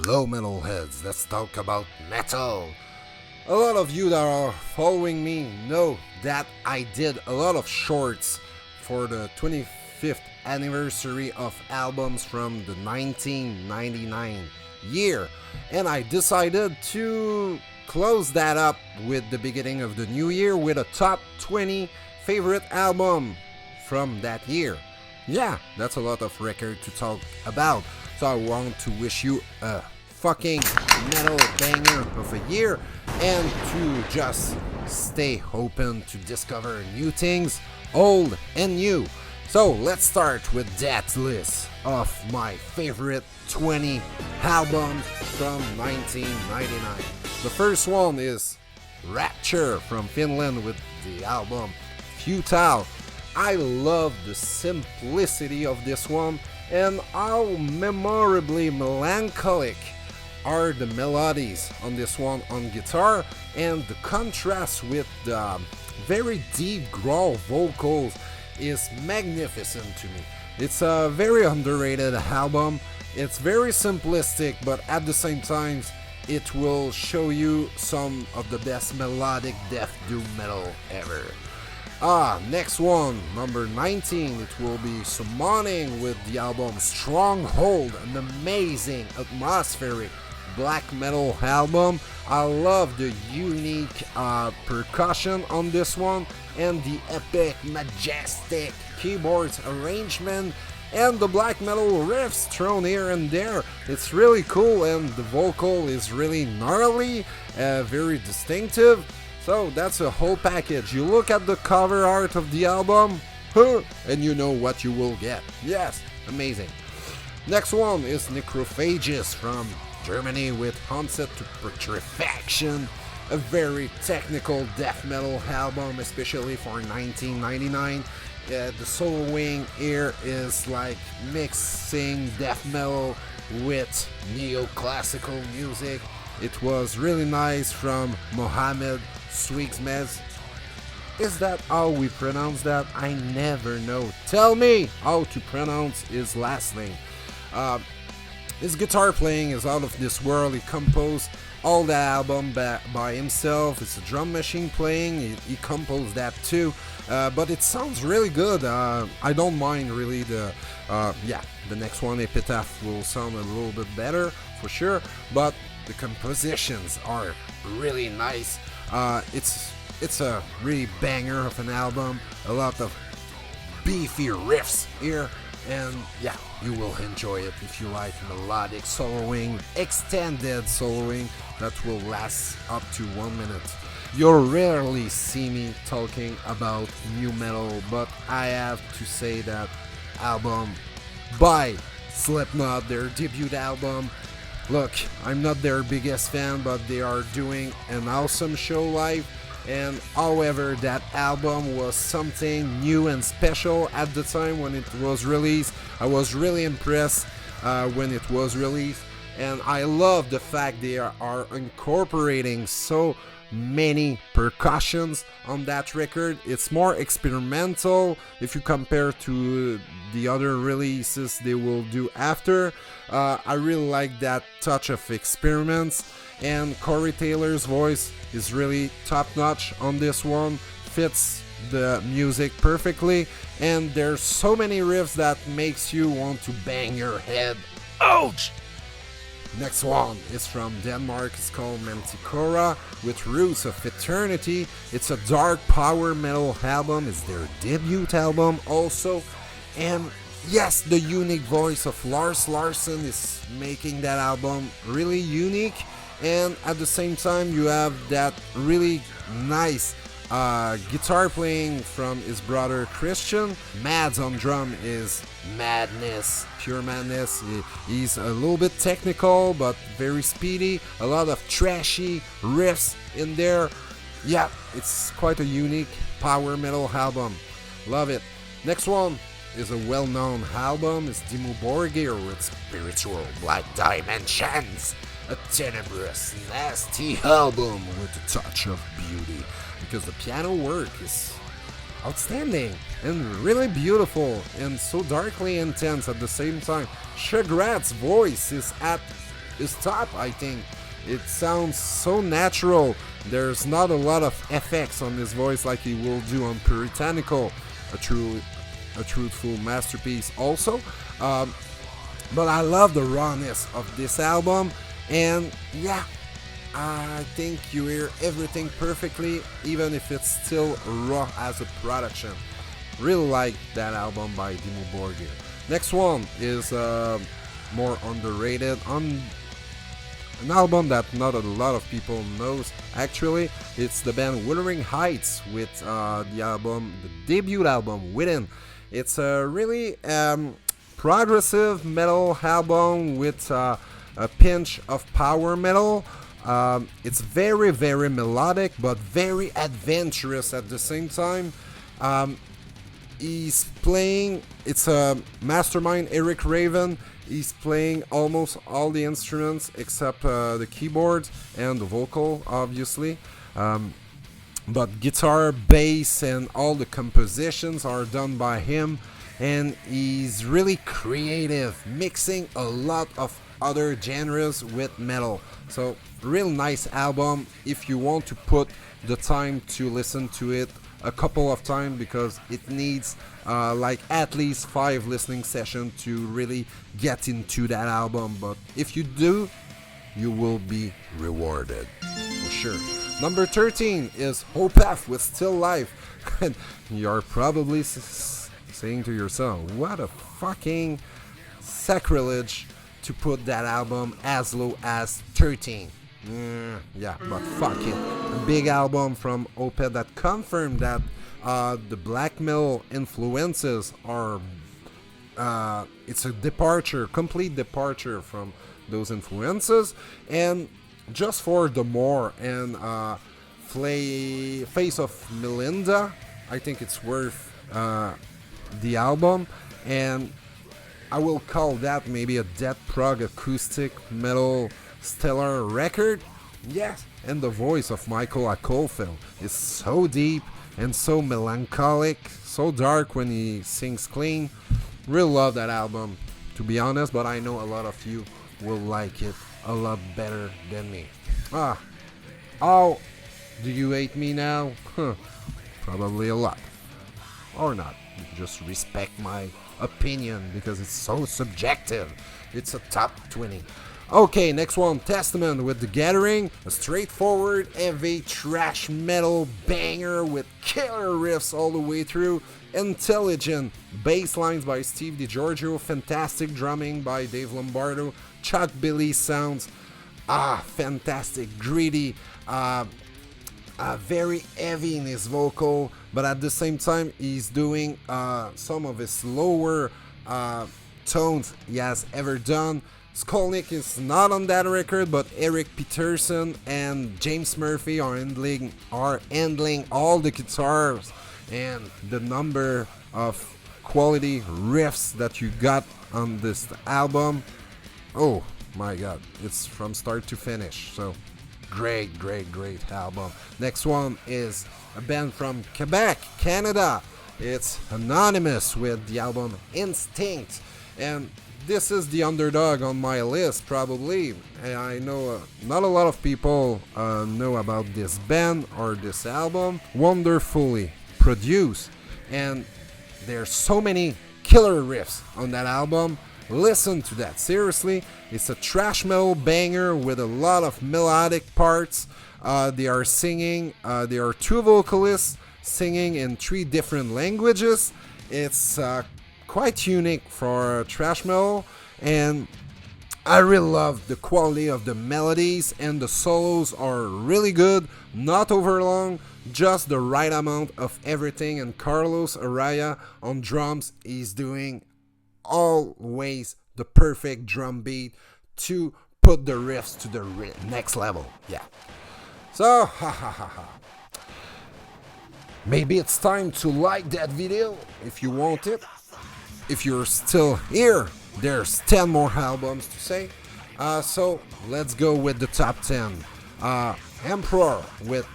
Hello metalheads, let's talk about metal. A lot of you that are following me know that I did a lot of shorts for the 25th anniversary of albums from the 1999 year, and I decided to close that up with the beginning of the new year with a top 20 favorite album from that year. Yeah, that's a lot of record to talk about. So I want to wish you a fucking metal banger of a year and to just stay open to discover new things, old and new. So let's start with that list of my favorite 20 albums from 1999. The first one is Rapture from Finland with the album Futile. I love the simplicity of this one and how memorably melancholic are the melodies on this one on guitar, and the contrast with the very deep growl vocals is magnificent to me. It's a very underrated album. It's very simplistic, but at the same time it will show you some of the best melodic death doom metal ever. Next one, number 19, it will be Summoning with the album Stronghold, an amazing atmospheric black metal album. I love the unique percussion on this one and the epic, majestic keyboards arrangement and the black metal riffs thrown here and there. It's really cool, and the vocal is really gnarly, very distinctive. So that's a whole package. You look at the cover art of the album, and you know what you will get. Yes, amazing. Next one is Necrofages from Germany with Onset to Putrefaction, a very technical death metal album, especially for 1999. The soloing here is like mixing death metal with neoclassical music. It was really nice from Mohammed Swigsmez. Is that how we pronounce that? I never know. Tell me how to pronounce his last name. His guitar playing is out of this world. He composed all the album by himself. It's a drum machine playing. He composed that too. But it sounds really good. I don't mind really the next one, Epitaph, will sound a little bit better for sure. But the compositions are really nice. It's a really banger of an album. A lot of beefy riffs here, and yeah, you will enjoy it if you like melodic soloing, extended soloing that will last up to 1 minute. You'll rarely see me talking about new metal, but I have to say that album by Slipknot, their debut album. Look, I'm not their biggest fan, but they are doing an awesome show live. And however, that album was something new and special at the time when it was released. I was really impressed when it was released. And I love the fact they are incorporating so many percussions on that record. It's more experimental if you compare to the other releases they will do after. I really like that touch of experiments, and Corey Taylor's voice is really top-notch on this one, fits the music perfectly, and there's so many riffs that makes you want to bang your head. Ouch! Next one is from Denmark. It's called Manticora with Roots of Eternity. It's a dark power metal album. It's their debut album also. And yes, the unique voice of Lars Larson is making that album really unique. And at the same time, you have that really nice guitar playing from his brother Christian. Mads on drum is madness, pure madness. He's a little bit technical but very speedy. A lot of trashy riffs in there. Yeah, it's quite a unique power metal album. Love it. Next one is a well-known album. It's Deo Borger with Spiritual Black Dimensions. A tenebrous, nasty album with a touch of beauty, because the piano work is outstanding and really beautiful and so darkly intense at the same time. Chagrat's voice is at is top, I think. It sounds so natural. There's not a lot of effects on his voice like he will do on Puritanical, a truthful masterpiece also. But I love the rawness of this album, and yeah, I think you hear everything perfectly, even if it's still raw as a production. Really like that album by Deo Borger. Next one is more underrated, an album that not a lot of people knows. Actually, it's the band Wuthering Heights with the debut album Winde. It's a really progressive metal album with a pinch of power metal. It's very, very melodic, but very adventurous at the same time. He's playing, it's a mastermind, Eric Raven. He's playing almost all the instruments except the keyboards and the vocal, obviously. But guitar, bass, and all the compositions are done by him. And he's really creative, mixing a lot of other genres with metal. So, real nice album if you want to put the time to listen to it a couple of times, because it needs like at least 5 listening sessions to really get into that album. But if you do, you will be rewarded for sure. Number 13 is Opeth with Still Life. And you're probably saying to yourself, what a fucking sacrilege to put that album as low as 13. Yeah, but fuck it. A big album from Opeth that confirmed that the black metal influences are it's a departure, complete departure from those influences. And just for the more and Face of Melinda, I think it's worth the album. And I will call that maybe a death prog acoustic metal stellar record. Yes, and the voice of Michael Oldfield is so deep and so melancholic, so dark when he sings clean. Really love that album, to be honest, but I know a lot of you will like it a lot better than me. Oh, do you hate me now? Probably a lot. Or not. Just respect my opinion because it's so subjective. It's a top 20. Okay, next one, Testament with The Gathering, a straightforward, heavy, thrash metal banger with killer riffs all the way through, intelligent bass lines by Steve DiGiorgio, fantastic drumming by Dave Lombardo, Chuck Billy sounds, fantastic, gritty, very heavy in his vocal, but at the same time he's doing some of his lower tones he has ever done. Skolnick is not on that record, but Eric Peterson and James Murphy are handling all the guitars, and the number of quality riffs that you got on this album, oh my god, it's from start to finish. So great album. Next one is a band from Quebec, Canada. It's Anonymous with the album Instinct, and this is the underdog on my list, probably. I know not a lot of people know about this band or this album. Wonderfully produced, and there's so many killer riffs on that album. Listen to that, seriously. It's a thrash metal banger with a lot of melodic parts. They are singing, there are 2 vocalists singing in 3 different languages. It's quite unique for thrash metal, and I really love the quality of the melodies, and the solos are really good, not over long, just the right amount of everything. And Carlos Araya on drums is doing always the perfect drum beat to put the riffs to the next level. Yeah. So, maybe it's time to like that video if you want it. If you're still here, there's 10 more albums to say. So let's go with the top 10. Emperor with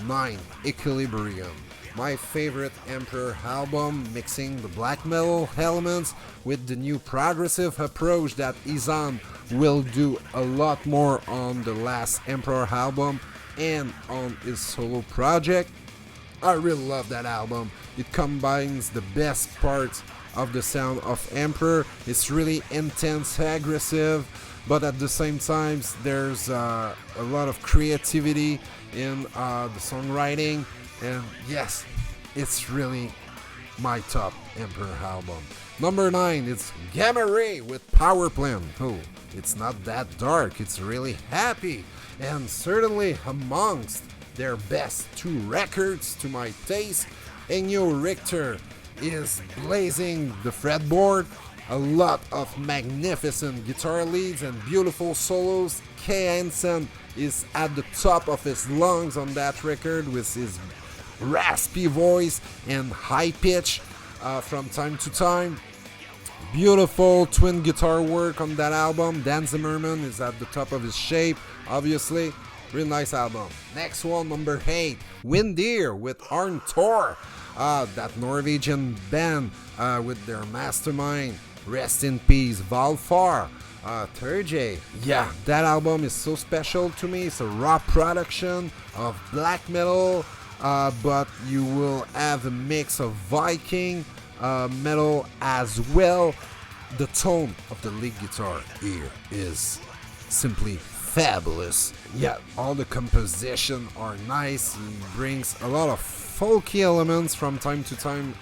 9, Equilibrium. my favorite Emperor album, mixing the black metal elements with the new progressive approach that Izan will do a lot more on the last Emperor album and on his solo project. I really love that album. It combines the best parts of the sound of Emperor. It's really intense, aggressive, but at the same time there's a lot of creativity in the songwriting, and yes, it's really my top Emperor album. Number 9, it's Gamay with Power Plant. Oh, it's not that dark, it's really happy, and certainly amongst their best 2 records to my taste. Ennio Richter is blazing the fretboard, a lot of magnificent guitar leads and beautiful solos. Kay Hansen is at the top of his lungs on that record with his raspy voice and high pitch from time to time. Beautiful twin guitar work on that album. Dan Zimmerman is at the top of his shape, obviously. Real nice album. Next one, number 8, Winde with Arn Tor. That Norwegian band with their mastermind. Rest in peace, Valfar. Turjay. Yeah, that album is so special to me. It's a raw production of black metal, but you will have a mix of Viking metal as well. The tone of the lead guitar here is simply fabulous. Yeah, all the composition are nice. He brings a lot of folky elements from time to time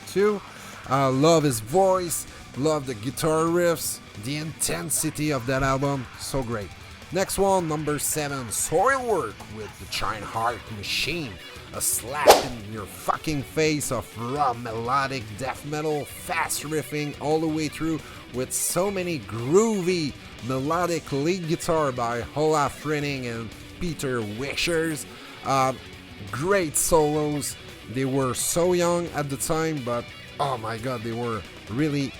too. Love his voice, love the guitar riffs, the intensity of that album, so great. Next one, number 7, Soilwork with the Giant Heart Machine. A slap in your fucking face of raw melodic death metal, fast riffing all the way through with so many groovy melodic lead guitar by Olaf Renning and Peter Wishers. Great solos. They were so young at the time, but oh my god, they were really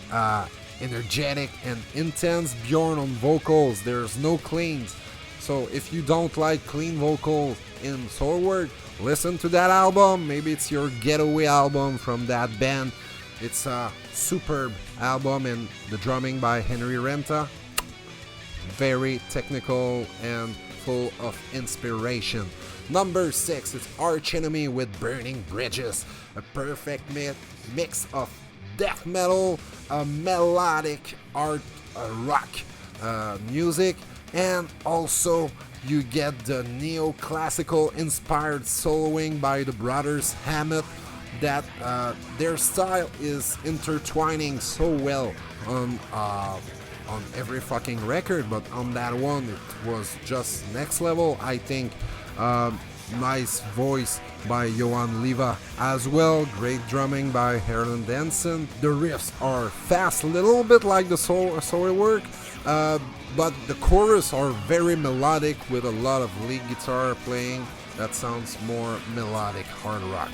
energetic and intense. Bjorn on vocals, there's no cleans. So if you don't like clean vocals in Soilwork, listen to that album. Maybe it's your getaway album from that band. It's a superb album, and the drumming by Henry Renta, very technical and full of inspiration. Number 6 is Archinomy with Burning Bridges, a perfect mix of death metal, melodic art, rock music, and also you get the neoclassical inspired soloing by the brothers Hammett. That their style is intertwining so well on every fucking record, but on that one it was just next level, I think. Nice voice by Johan Liva as well. Great drumming by Harlan Denson. The riffs are fast, a little bit like the Soilwork, but the chorus are very melodic with a lot of lead guitar playing. That sounds more melodic hard rock.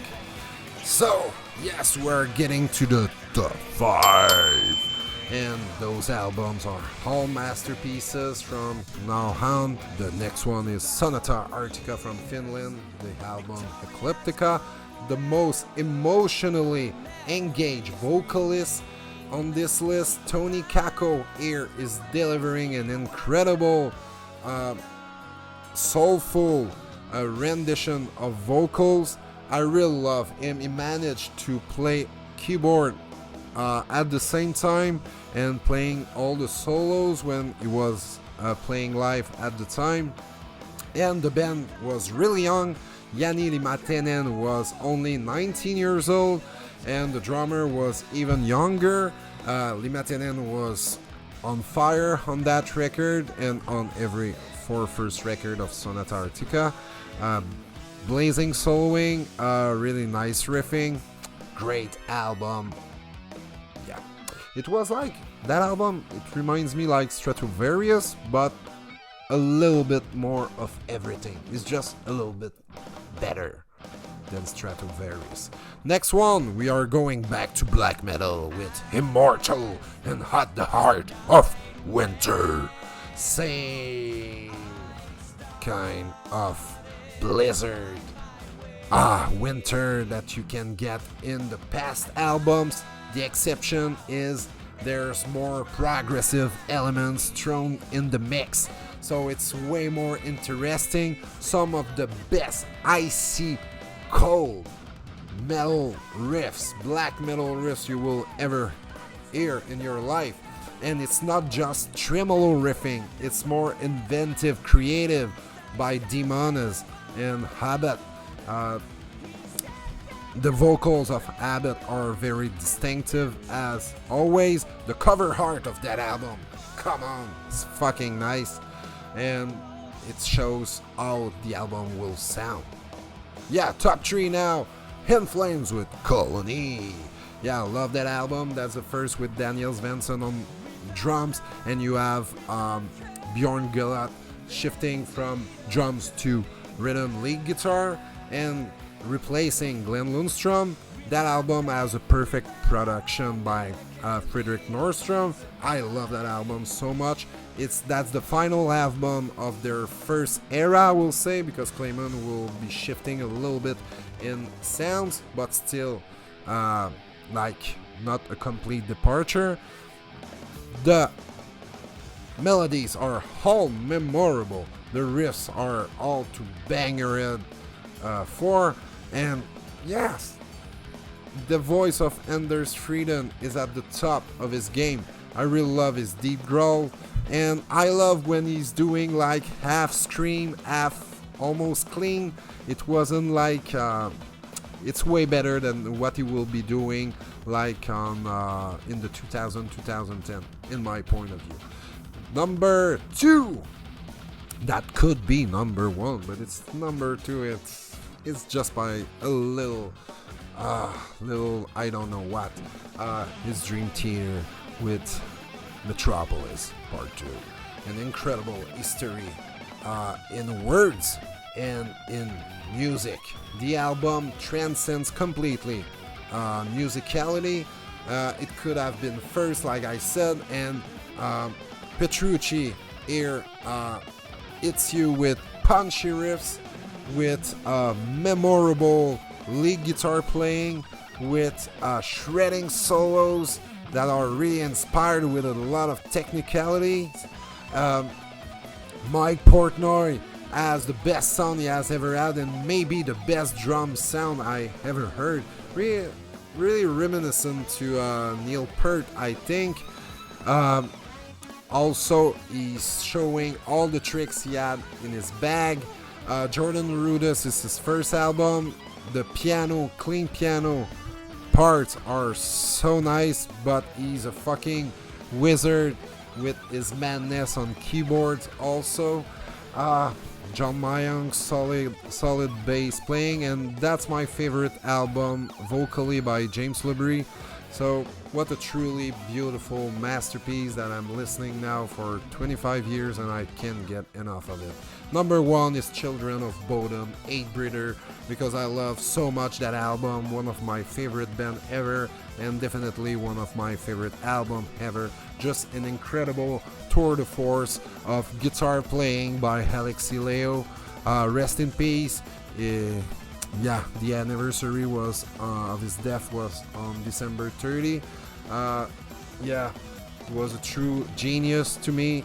So, yes, we're getting to the top 5. And those albums are all masterpieces from now on. The next one is Sonata Arctica from Finland, the album Ecliptica. The most emotionally engaged vocalist on this list, Tony Kakko, here is delivering an incredible, soulful rendition of vocals. I really love him. He managed to play keyboard at the same time and playing all the solos when he was playing live at the time. And the band was really young. Jani Limatenen was only 19 years old, and the drummer was even younger. Limatenen was on fire on that record and on every 4 first record of Sonata Arctica. Blazing soloing, really nice riffing, great album. Yeah, it was like that album, it reminds me like Stratovarius, but a little bit more of everything. It's just a little bit better than Stratovarius. Next one, we are going back to black metal with Immortal and At the Heart of Winter. Same kind of blizzard, winter that you can get in the past albums. The exception is there's more progressive elements thrown in the mix, so it's way more interesting. Some of the best icy cold metal riffs, black metal riffs you will ever hear in your life. And it's not just tremolo riffing, it's more inventive, creative by Demones and Habit. The vocals of Abbott are very distinctive as always. The cover art of that album, come on, it's fucking nice. And it shows how the album will sound. Yeah, top 3 now. In Flames with Colony. Yeah, I love that album. That's the first with Daniel Svensson on drums. And you have Bjorn Gullat shifting from drums to rhythm lead guitar and replacing Glenn Lundstrom. That album has a perfect production by Fredrik Nordstrom. I love that album so much. That's the final album of their first era, I will say, because Clayman will be shifting a little bit in sounds, but still like not a complete departure. The melodies are all memorable. The riffs are all to banger it for. And yes, the voice of Anders Frieden is at the top of his game. I really love his deep growl, and I love when he's doing like half scream, half almost clean. It wasn't like it's way better than what he will be doing like on in the 2010 in my point of view. Number 2, that could be number 1, but it's number 2. It's just by a little I don't know what. His Dream Theater with Metropolis Part 2. An incredible history in words and in music. The album transcends completely musicality. It could have been first, like I said, and Petrucci here hits you with punchy riffs, with memorable lead guitar playing, with shredding solos that are really inspired with a lot of technicality. Mike Portnoy has the best sound he has ever had, and maybe the best drum sound I ever heard. Really reminiscent to Neil Peart, I think. Also, he's showing all the tricks he had in his bag. Jordan Rudess is his first album. The clean piano parts are so nice, but he's a fucking wizard with his madness on keyboards also. John Mayung, solid bass playing, and that's my favorite album vocally by James Labrie. So what a truly beautiful masterpiece that I'm listening now for 25 years and I can't get enough of it. Number 1 is Children of Bodom, 8-Breeder, because I love so much that album, one of my favorite band ever, and definitely one of my favorite album ever. Just an incredible tour de force of guitar playing by Alexi Leo. Rest in peace. Yeah, the anniversary was of his death was on December 30. Yeah, he was a true genius to me.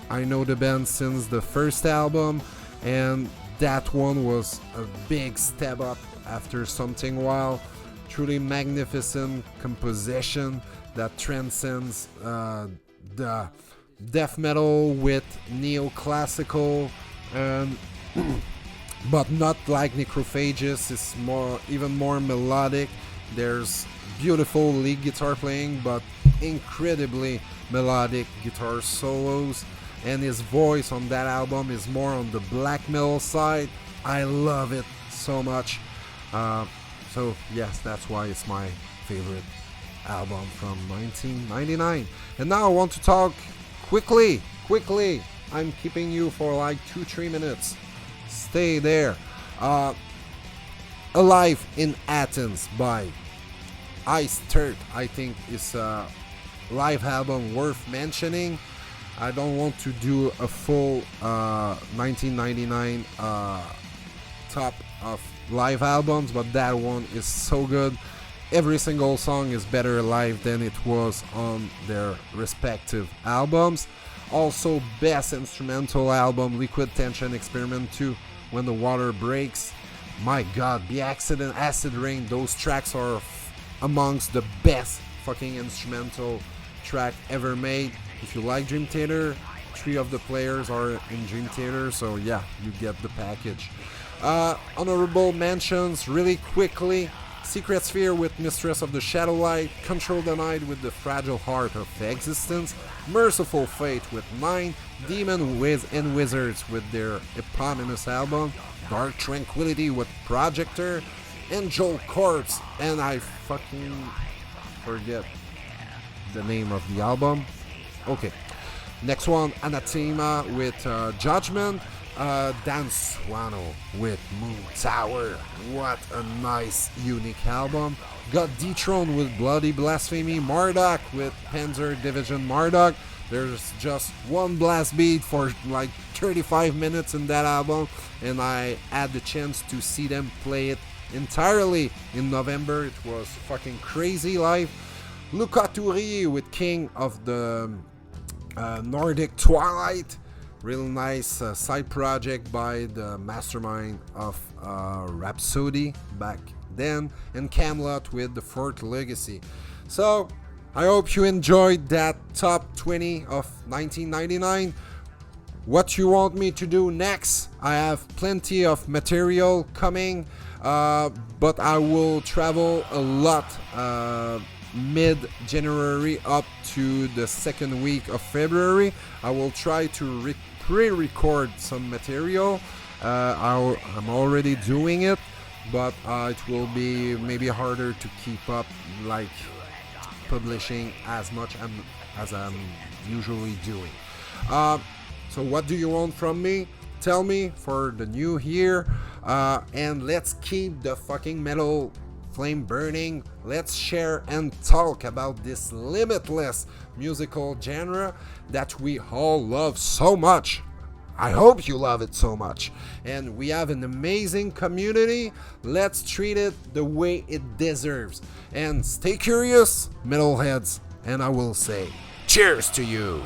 I know the band since the first album, and that one was a big step up after Something Wild. Truly magnificent composition that transcends the death metal with neoclassical, and but not like Necrofages. It's even more melodic. There's beautiful lead guitar playing, but incredibly melodic guitar solos, and his voice on that album is more on the black metal side. I love it so much. So yes, that's why it's my favorite album from 1999. And now I want to talk quickly. I'm keeping you for like 2-3 minutes. Stay there. Alive in Athens by Ice Third, I think is a live album worth mentioning. I don't want to do a full 1999 top of live albums, but that one is so good. Every single song is better live than it was on their respective albums. Also, best instrumental album, Liquid Tension Experiment 2, When the Water Breaks. My god, The Accident, Acid Rain, those tracks are amongst the best fucking instrumental track ever made. If you like Dream Theater, 3 of the players are in Dream Theater, so yeah, you get the package. Honorable mentions, really quickly: Secret Sphere with Mistress of the Shadowlight, Control Denied with The Fragile Heart of Existence, Merciful Fate with 9, Demon and Wizards with their eponymous album, Dark Tranquility with Projector, Angel Corpse, and I fucking forget the name of the album. Okay, next one, Anathema with Judgment, Dan Suano with Moon Tower. What a nice, unique album. Got Dethroned with Bloody Blasphemy, Marduk with Panzer Division Marduk. There's just one blast beat for like 35 minutes in that album, and I had the chance to see them play it entirely in November. It was fucking crazy live. Luca Turi with King of the Nordic Twilight. Real nice side project by the mastermind of Rhapsody back then. And Camelot with The Fourth Legacy. So, I hope you enjoyed that top 20 of 1999. What you want me to do next? I have plenty of material coming, but I will travel a lot mid-January up to the second week of February. I will try to pre-record some material. I'm already doing it, but it will be maybe harder to keep up, like publishing as much as I'm usually doing. So what do you want from me? Tell me for the new year, and let's keep the fucking metal flame burning. Let's share and talk about this limitless musical genre that we all love so much. I hope you love it so much. And we have an amazing community. Let's treat it the way it deserves. And stay curious, metalheads. And I will say, cheers to you.